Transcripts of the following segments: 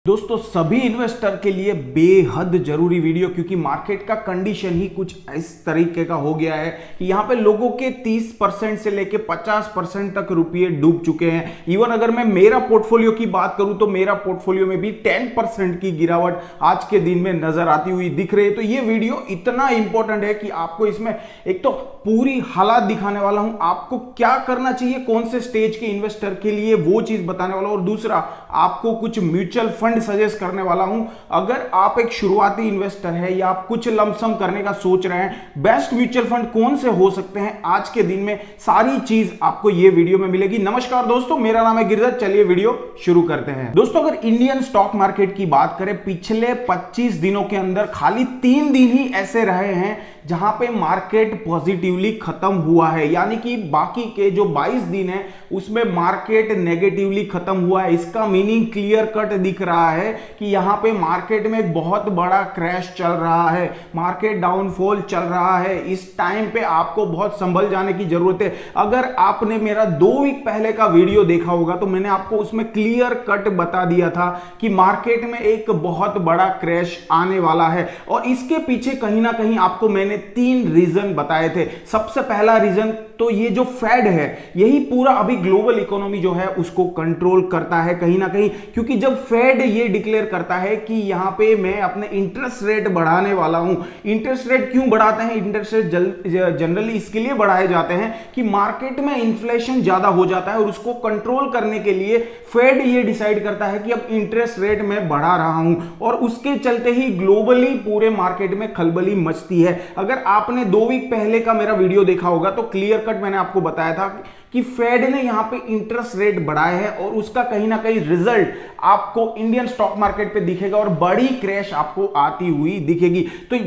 दोस्तों सभी इन्वेस्टर के लिए बेहद जरूरी वीडियो, क्योंकि मार्केट का कंडीशन ही कुछ इस तरीके का हो गया है कि यहाँ पे लोगों के 30% से लेके 50% तक रुपये डूब चुके हैं। इवन अगर मैं मेरा पोर्टफोलियो की बात करूं तो मेरा पोर्टफोलियो में भी 10% की गिरावट आज के दिन में नजर आती हुई दिख रही है। तो ये वीडियो इतना इंपॉर्टेंट है कि आपको इसमें एक तो पूरी हालात दिखाने वाला हूं, आपको क्या करना चाहिए, कौन से स्टेज के इन्वेस्टर के लिए वो चीज बताने वाला हूं, और दूसरा आपको कुछ म्यूचुअल फंड सजेस्ट करने वाला हूं। अगर आप एक शुरुआती इन्वेस्टर है या आप कुछ लमसम करने का सोच रहे हैं, बेस्ट म्यूचुअल फंड कौन से हो सकते हैं आज के दिन में, सारी चीज आपको ये वीडियो में मिलेगी। नमस्कार दोस्तों, मेरा नाम है गिरिधर। चलिए वीडियो शुरू करते हैं। दोस्तों अगर इंडियन स्टॉक मार्केट की बात करें, पिछले 25 दिनों के अंदर खाली 3 दिन ही ऐसे रहे हैं जहां पे मार्केट पॉजिटिवली खत्म हुआ है, यानी कि बाकी के जो 22 दिन है उसमें मार्केट नेगेटिवली खत्म हुआ है। इसका मीनिंग क्लियर कट दिख रहा है कि यहां पे मार्केट में एक बहुत बड़ा क्रैश चल रहा है, मार्केट डाउनफॉल चल रहा है। इस टाइम पे आपको बहुत संभल जाने की जरूरत है। अगर आपने मेरा 2 वीक पहले का वीडियो देखा होगा तो मैंने आपको उसमें क्लियर कट बता दिया था कि मार्केट में एक बहुत बड़ा क्रैश आने वाला है, और इसके पीछे कहीं ना कहीं आपको मैंने 3 रीजन बताए थे। सबसे पहला रीजन तो ये जो फेड है, यही पूरा अभी ग्लोबल इकोनॉमी जो है उसको कंट्रोल करता है कहीं ना कहीं, क्योंकि जब फेड ये डिक्लेयर करता है कि यहां पे मैं अपने इंटरेस्ट रेट बढ़ाने वाला हूं। इंटरेस्ट रेट क्यों बढ़ाते हैं? इंटरेस्ट रेट जनरली इसके लिए बढ़ाए जाते हैं कि मार्केट में इन्फ्लेशन ज्यादा हो जाता है, और उसको कंट्रोल करने के लिए फेड ये डिसाइड करता है कि अब इंटरेस्ट रेट मैं बढ़ा रहा हूं, और उसके चलते ही ग्लोबली पूरे मार्केट में खलबली मचती है। अगर आपने 2 वीक पहले का मेरा वीडियो देखा होगा तो क्लियर कट मैंने आपको बताया था कि फेड ने यहां पे इंटरेस्ट रेट बढ़ाए हैं, और उसका कहीं ना कहीं रिजल्ट आपको इंडियन स्टॉक मार्केट पे दिखेगा और बड़ी क्रैश आपको आती हुई दिखेगी। तो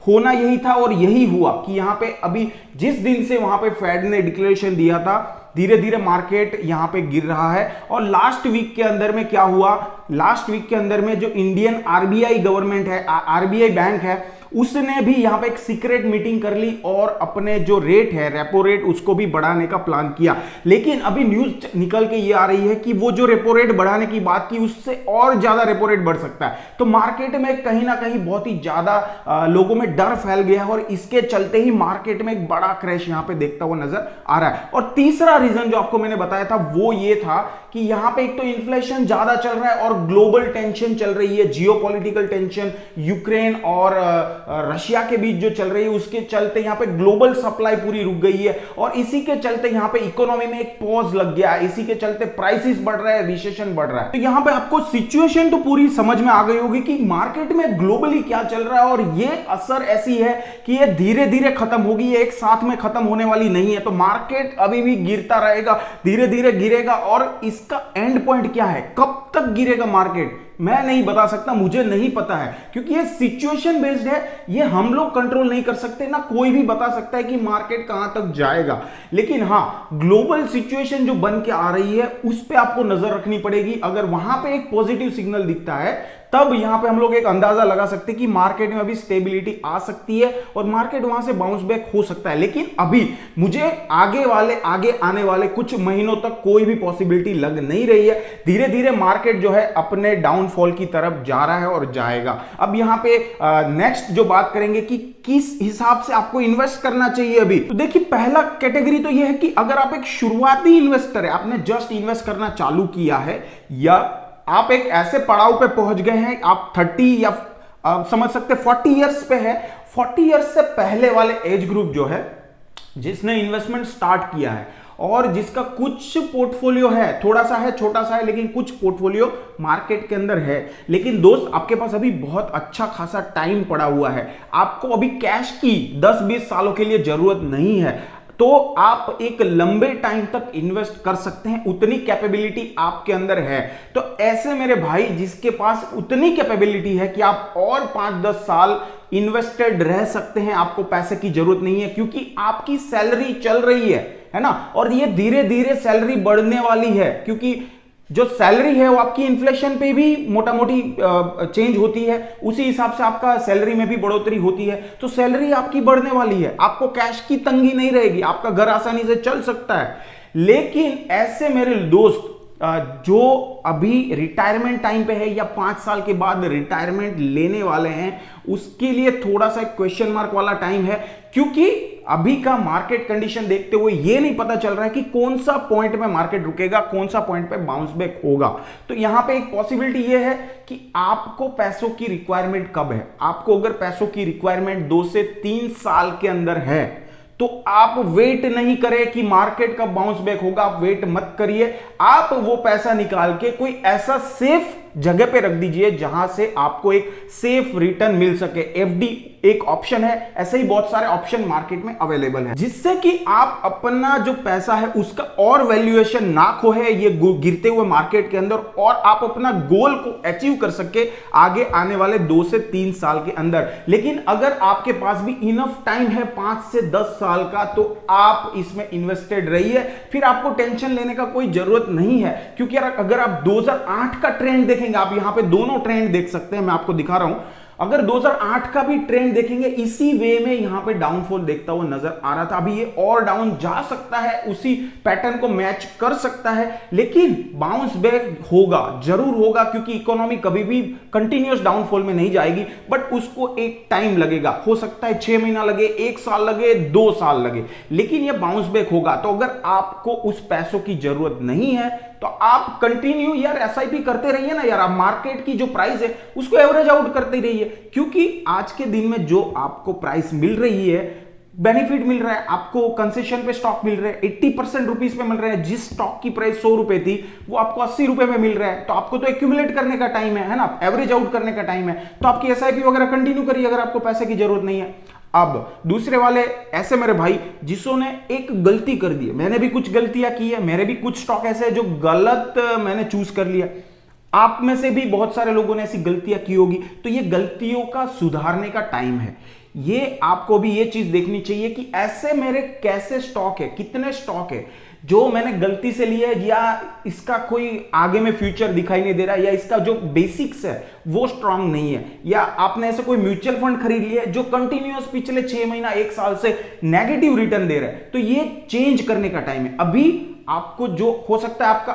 होना यही था और यही हुआ कि यहां पे अभी जिस दिन से वहां पे फेड ने डिक्लेरेशन दिया था, धीरे धीरे मार्केट यहां पे गिर रहा है। और लास्ट वीक के अंदर में क्या हुआ? लास्ट वीक के अंदर में जो इंडियन आरबीआई गवर्नमेंट है, आरबीआई बैंक है, उसने भी यहां पे एक सीक्रेट मीटिंग कर ली और अपने जो रेट है, रेपो रेट, उसको भी बढ़ाने का प्लान किया। लेकिन अभी न्यूज निकल के ये आ रही है कि वो जो रेपो रेट बढ़ाने की बात की, उससे और ज्यादा रेपो रेट बढ़ सकता है। तो मार्केट में कहीं ना कहीं बहुत ही ज्यादा लोगों में डर फैल गया है, और इसके चलते ही मार्केट में एक बड़ा क्रैश यहां पे देखता हुआ नजर आ रहा है। और तीसरा रीजन जो आपको मैंने बताया था वो ये था कि यहां पे एक तो इन्फ्लेशन ज्यादा चल रहा है और ग्लोबल टेंशन चल रही है, जियोपॉलिटिकल टेंशन, यूक्रेन और रशिया के बीच जो चल रही है, उसके चलते यहां पे ग्लोबल सप्लाई पूरी रुक गई है, और इसी के चलते यहां पे इकोनॉमी में एक पॉज लग गया है। इसी के चलते प्राइसेस बढ़ रहा है, रिसेशन बढ़ रहा है। तो यहां पे आपको सिचुएशन तो पूरी समझ में आ गई होगी कि मार्केट में ग्लोबली क्या चल रहा है, और ये असर ऐसी है कि ये धीरे धीरे खत्म होगी, ये एक साथ में खत्म होने वाली नहीं है। तो मार्केट अभी भी गिरता रहेगा, धीरे धीरे गिरेगा, और इसका एंड पॉइंट क्या है, कब तक गिरेगा मार्केट, मैं नहीं बता सकता, मुझे नहीं पता है, क्योंकि ये सिचुएशन बेस्ड है। ये हम लोग कंट्रोल नहीं कर सकते, ना कोई भी बता सकता है कि मार्केट कहां तक जाएगा। लेकिन हां, ग्लोबल सिचुएशन जो बन के आ रही है उस पे आपको नजर रखनी पड़ेगी। अगर वहां पे एक पॉजिटिव सिग्नल दिखता है, तब यहां पे हम लोग एक अंदाजा लगा सकते हैं कि मार्केट में अभी स्टेबिलिटी आ सकती है और मार्केट वहां से बाउंस बैक हो सकता है। लेकिन अभी मुझे आगे आने वाले कुछ महीनों तक कोई भी पॉसिबिलिटी लग नहीं रही है। धीरे धीरे मार्केट जो है अपने डाउनफॉल की तरफ जा रहा है और जाएगा। अब यहां पे नेक्स्ट जो बात करेंगे कि किस हिसाब से आपको इन्वेस्ट करना चाहिए अभी, तो देखिए पहला कैटेगरी तो यह है कि अगर आप एक शुरुआती इन्वेस्टर है, आपने जस्ट इन्वेस्ट करना चालू किया है, या आप एक ऐसे पड़ाव पे पहुंच गए हैं, आप 30 या समझ सकते 40 इयर्स पे है, 40 इयर्स से पहले वाले एज ग्रुप जो है, जिसने इन्वेस्टमेंट स्टार्ट किया है और जिसका कुछ पोर्टफोलियो है, थोड़ा सा है, छोटा सा है, लेकिन कुछ पोर्टफोलियो मार्केट के अंदर है। लेकिन दोस्त, आपके पास अभी बहुत अच्छा खासा टाइम पड़ा हुआ है, आपको अभी कैश की 10-20 सालों के लिए जरूरत नहीं है, तो आप एक लंबे टाइम तक इन्वेस्ट कर सकते हैं, उतनी कैपेबिलिटी आपके अंदर है। तो ऐसे मेरे भाई जिसके पास उतनी कैपेबिलिटी है कि आप और 5-10 साल इन्वेस्टेड रह सकते हैं, आपको पैसे की जरूरत नहीं है, क्योंकि आपकी सैलरी चल रही है ना, और ये धीरे धीरे सैलरी बढ़ने वाली है, क्योंकि जो सैलरी है वो आपकी इन्फ्लेशन पे भी मोटा मोटी चेंज होती है, उसी हिसाब से आपका सैलरी में भी बढ़ोतरी होती है। तो सैलरी आपकी बढ़ने वाली है, आपको कैश की तंगी नहीं रहेगी, आपका घर आसानी से चल सकता है। लेकिन ऐसे मेरे दोस्त जो अभी रिटायरमेंट टाइम पे है या 5 साल के बाद रिटायरमेंट लेने वाले हैं उसके लिए थोड़ा सा क्वेश्चन मार्क वाला टाइम है, क्योंकि अभी का मार्केट कंडीशन देखते हुए ये नहीं पता चल रहा है कि कौन सा पॉइंट में मार्केट रुकेगा, कौन सा पॉइंट पे बाउंस बैक होगा। तो यहां पे एक पॉसिबिलिटी ये है कि आपको पैसों की रिक्वायरमेंट कब है। आपको अगर पैसों की रिक्वायरमेंट 2 से 3 साल के अंदर है तो आप वेट नहीं करें कि मार्केट कब बाउंस बैक होगा, आप वेट मत करिए, आप वो पैसा निकाल के कोई ऐसा सेफ जगह पे रख दीजिए जहां से आपको एक सेफ रिटर्न मिल सके। एफडी एक ऑप्शन है, ऐसे ही बहुत सारे ऑप्शन मार्केट में अवेलेबल है, जिससे कि आप अपना जो पैसा है उसका और वैल्यूएशन ना खोए ये गिरते हुए मार्केट के अंदर, और आप अपना गोल को अचीव कर सके आगे आने वाले 2 से 3 साल के अंदर। लेकिन अगर आपके पास भी इनफ टाइम है 5 से 10 साल का, तो आप इसमें इन्वेस्टेड रहिए, फिर आपको टेंशन लेने का कोई जरूरत नहीं है। क्योंकि अगर आप 2008 का ट्रेंड देखेंगे, आप यहां पे दोनों ट्रेंड देख सकते हैं, मैं आपको दिखा रहा हूं। अगर 2008 का भी ट्रेंड देखेंगे, इसी वे में यहां पे डाउनफॉल देखता हुआ नजर आ रहा था। अभी ये और डाउन जा सकता है, उसी पैटर्न को मैच कर सकता है, लेकिन बाउंस बैक होगा, जरूर होगा, क्योंकि इकोनॉमी कभी भी कंटिन्यूअस डाउनफॉल में नहीं जाएगी, बट उसको एक टाइम लगेगा। हो सकता है 6 महीना लगे, 1 साल लगे, 2 साल लगे, लेकिन ये बाउंस बैक होगा। तो अगर आपको उस पैसों की जरूरत नहीं है तो आप कंटिन्यू यार एसआईपी करते रहिए ना यार, आप मार्केट की जो प्राइस है उसको एवरेज आउट करते रहिए, क्योंकि आज के दिन में जो आपको प्राइस मिल रही है, बेनिफिट मिल रहा है, आपको कंसेशन पे स्टॉक मिल रहा है, 80% रुपीज पे मिल रहा है। जिस स्टॉक की प्राइस 100 रुपए थी वो आपको 80 रुपए में मिल रहा है, तो आपको तो एक्यूमुलेट करने का टाइम है ना, एवरेज आउट करने का टाइम है। तो आपकी एसआईपी वगैरह कंटिन्यू करिए अगर आपको पैसे की जरूरत नहीं है। अब दूसरे वाले ऐसे मेरे भाई जिसों एक गलती कर दी है, मैंने भी कुछ गलतियां की है, मेरे भी कुछ स्टॉक ऐसे है जो गलत मैंने चूज कर लिया, आप में से भी बहुत सारे लोगों ने ऐसी गलतियां की होगी, तो ये गलतियों का सुधारने का टाइम है। ये आपको भी ये चीज देखनी चाहिए कि ऐसे मेरे कैसे स्टॉक है, कितने स्टॉक है जो मैंने गलती से लिया है, या इसका कोई आगे में फ्यूचर दिखाई नहीं दे रहा है, या इसका जो बेसिक्स है वो स्ट्रांग नहीं है, या आपने ऐसे कोई म्यूचुअल फंड खरीद लिया है जो कंटिन्यूअस पिछले 6 महीना 1 साल से नेगेटिव रिटर्न दे रहा है। तो ये चेंज करने का टाइम है। अभी आपको जो हो सकता है आपका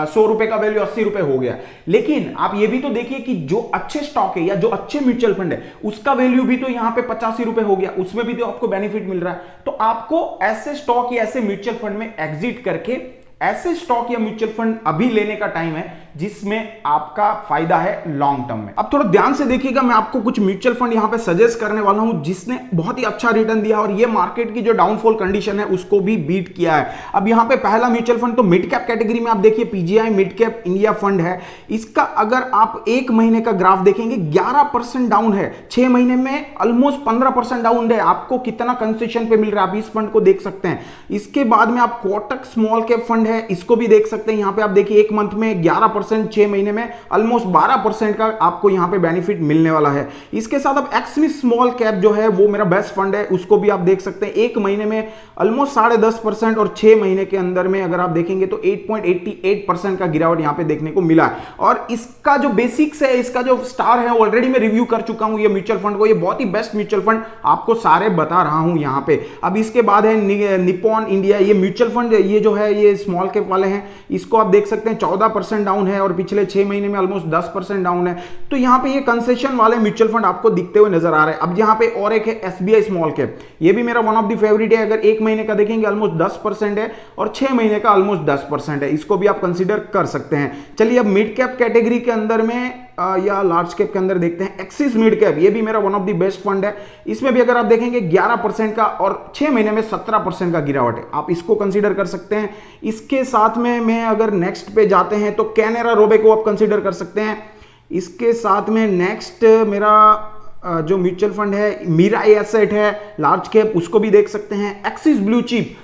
100 रुपए का वैल्यू 80 रुपए हो गया, लेकिन आप ये भी तो देखिए कि जो अच्छे स्टॉक है या जो अच्छे म्यूचुअल फंड है उसका वैल्यू भी तो यहां पे 85 रुपए हो गया, उसमें भी तो आपको बेनिफिट मिल रहा है। तो आपको ऐसे स्टॉक या ऐसे म्यूचुअल फंड में एग्जिट करके ऐसे स्टॉक या म्यूचुअल फंड अभी लेने का टाइम है जिसमें आपका फायदा है लॉन्ग टर्म में। अब थोड़ा ध्यान से देखिएगा, मैं आपको कुछ म्यूचुअल फंड यहां पे सजेस्ट करने वाला हूं जिसने बहुत ही अच्छा रिटर्न दिया और ये मार्केट की जो डाउनफॉल कंडीशन है उसको भी बीट किया है। अब यहां पे पहला म्यूचुअल फंड तो मिड कैप कैटेगरी में आप देखिए PGI mid cap India fund है। इसका अगर आप 1 महीने का ग्राफ देखेंगे 11% डाउन है, 6 महीने में ऑलमोस्ट 15% डाउन है। आपको कितना कंसेशन पे मिल रहा है आप इस फंड को देख सकते हैं। इसके बाद में आप कोटक स्मॉल कैप फंड है, इसको भी देख सकते हैं। यहां पे आप देखिए 1 मंथ में 11%, 6 महीने में ऑलमोस्ट 12% का आपको यहां पे बेनिफिट मिलने वाला है। इसके साथ अब एक्समी स्मॉल कैप जो है वो मेरा बेस्ट फंड है, उसको भी आप देख सकते हैं। 1 महीने में ऑलमोस्ट 10.5% और 6 महीने के अंदर में अगर आप देखेंगे तो 8.88% का गिरावट यहां पे देखने को मिला है। और इसका जो बेसिक्स है, इसका जो स्टार है ऑलरेडी मैं रिव्यू कर चुका हूं ये म्यूचुअल फंड को, ये बहुत ही बेस्ट म्यूचुअल फंड आपको सारे बता रहा हूं यहां पे। अब इसके बाद है निप्पॉन इंडिया, ये म्यूचुअल फंड ये जो है ये स्मॉल कैप वाले हैं, इसको आप देख सकते हैं 14% डाउन है और पिछले 6 महीने में ऑलमोस्ट 10% डाउन है। तो यहां पे ये कंसेशन वाले म्यूचुअल फंड आपको दिखते हुए नजर आ रहे हैं। अब यहां पे और एक है एसबीआई स्मॉल कैप, ये भी मेरा वन ऑफ द फेवरेट है। अगर 1 महीने का देखेंगे ऑलमोस्ट 10% है और 6 महीने का ऑलमोस्ट 10% है, इसको भी आप कंसीडर कर सकते हैं। चलिए अब मिड कैप कैटेगरी के अंदर में या लार्ज कैप के अंदर देखते हैं एक्सिस मिड कैप, ये भी मेरा one of the best fund है। इसमें भी अगर आप देखेंगे 11% का और 6 महीने में 17% का गिरावट है, आप इसको कंसीडर कर सकते हैं। इसके साथ में मैं अगर नेक्स्ट पे जाते हैं तो कैनेरा रोबे को आप कंसीडर कर सकते हैं। इसके साथ में नेक्स्ट मेरा जो म्यूचुअल फंड है मीराई एसेट है लार्ज कैप, उसको भी देख सकते हैं। एक्सिस ब्लू चिप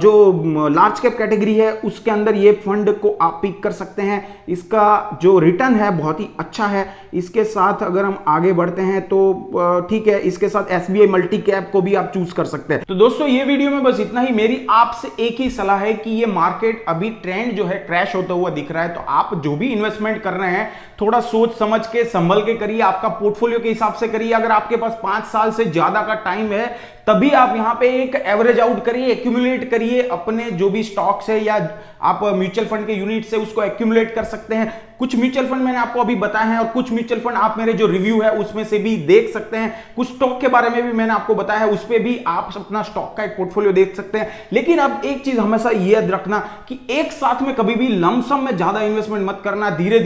जो लार्ज कैप कैटेगरी है उसके अंदर ये फंड को आप पिक कर सकते हैं, इसका जो रिटर्न है बहुत ही अच्छा है। इसके साथ अगर हम आगे बढ़ते हैं तो ठीक है, इसके साथ एसबीआई मल्टी कैप को भी आप चूज कर सकते हैं। तो दोस्तों ये वीडियो में बस इतना ही। मेरी आपसे एक ही सलाह है कि ये मार्केट अभी ट्रेंड जो है क्रैश होता हुआ दिख रहा है, तो आप जो भी इन्वेस्टमेंट कर रहे हैं थोड़ा सोच समझ के संभल के करिए, आपका पोर्टफोलियो के हिसाब से करिए। अगर आपके पास 5 साल से ज्यादा का टाइम है तभी आप यहां पे एक एवरेज आउट करिए, एक्यूमुलेट एक्यूमुलेट करिए अपने जो भी स्टॉक्स है, या आप म्यूचुअल फंड के यूनिट से उसको एक्यूमुलेट कर सकते हैं। कुछ म्यूचुअल फंड मैंने आपको अभी बताए हैं और कुछ म्यूचुअल फंड आप मेरे जो रिव्यू है उसमें से भी देख सकते हैं। कुछ स्टॉक के बारे में भी मैंने आपको बताया है, उस पर भी आप अपना स्टॉक का एक पोर्टफोलियो देख सकते हैं। लेकिन अब एक चीज हमेशा याद रखना कि एक साथ में कभी भी लमसम में ज्यादा इन्वेस्टमेंट मत करना। धीरे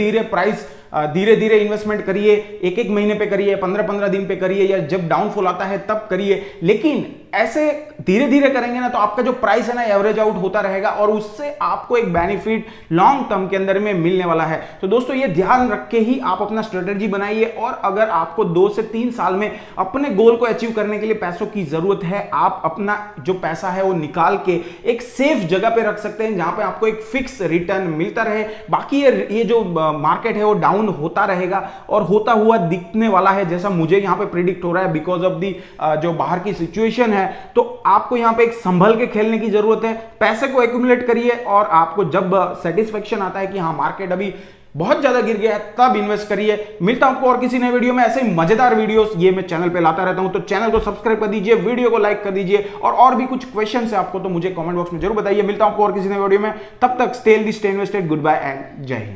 धीरे इन्वेस्टमेंट करिए, एक एक महीने पे करिए, 15-15 दिन पे करिए, या जब डाउनफॉल आता है तब करिए। लेकिन ऐसे धीरे धीरे करेंगे ना तो आपका जो प्राइस है ना एवरेज आउट होता रहेगा और उससे आपको एक बेनिफिट लॉन्ग टर्म के अंदर में मिलने वाला है। तो दोस्तों ये ध्यान रख के ही आप अपना स्ट्रेटेजी बनाइए। और अगर आपको 2 से 3 साल में अपने गोल को अचीव करने के लिए पैसों की जरूरत है, आप अपना जो पैसा है वो निकाल के एक सेफ जगह पे रख सकते हैं जहां पे आपको एक फिक्स रिटर्न मिलता रहे। बाकी ये जो मार्केट है वो डाउन होता रहेगा और होता हुआ दिखने वाला है, जैसा मुझे यहां पे प्रिडिक्ट हो रहा है बिकॉज ऑफ दी जो बाहर की सिचुएशन है। तो आपको यहां पे एक संभल के खेलने की जरूरत है। पैसे को एक्यूमुलेट करिए और आपको जब सेटिस्फेक्शन आता है कि हाँ मार्केट अभी बहुत ज्यादा गिर गया है तब इन्वेस्ट करिए। मिलता हूं आपको और किसी नए वीडियो में। ऐसे ही मजेदार वीडियोस ये मैं चैनल पे लाता रहता हूं, तो चैनल को सब्सक्राइब कर दीजिए, वीडियो को लाइक कर दीजिए और भी कुछ क्वेश्चन है आपको तो मुझे कमेंट बॉक्स में जरूर बताइए। मिलता हूं आपको और किसी नए वीडियो में, तब तक stay healthy, stay invested, good bye and Jai Hind.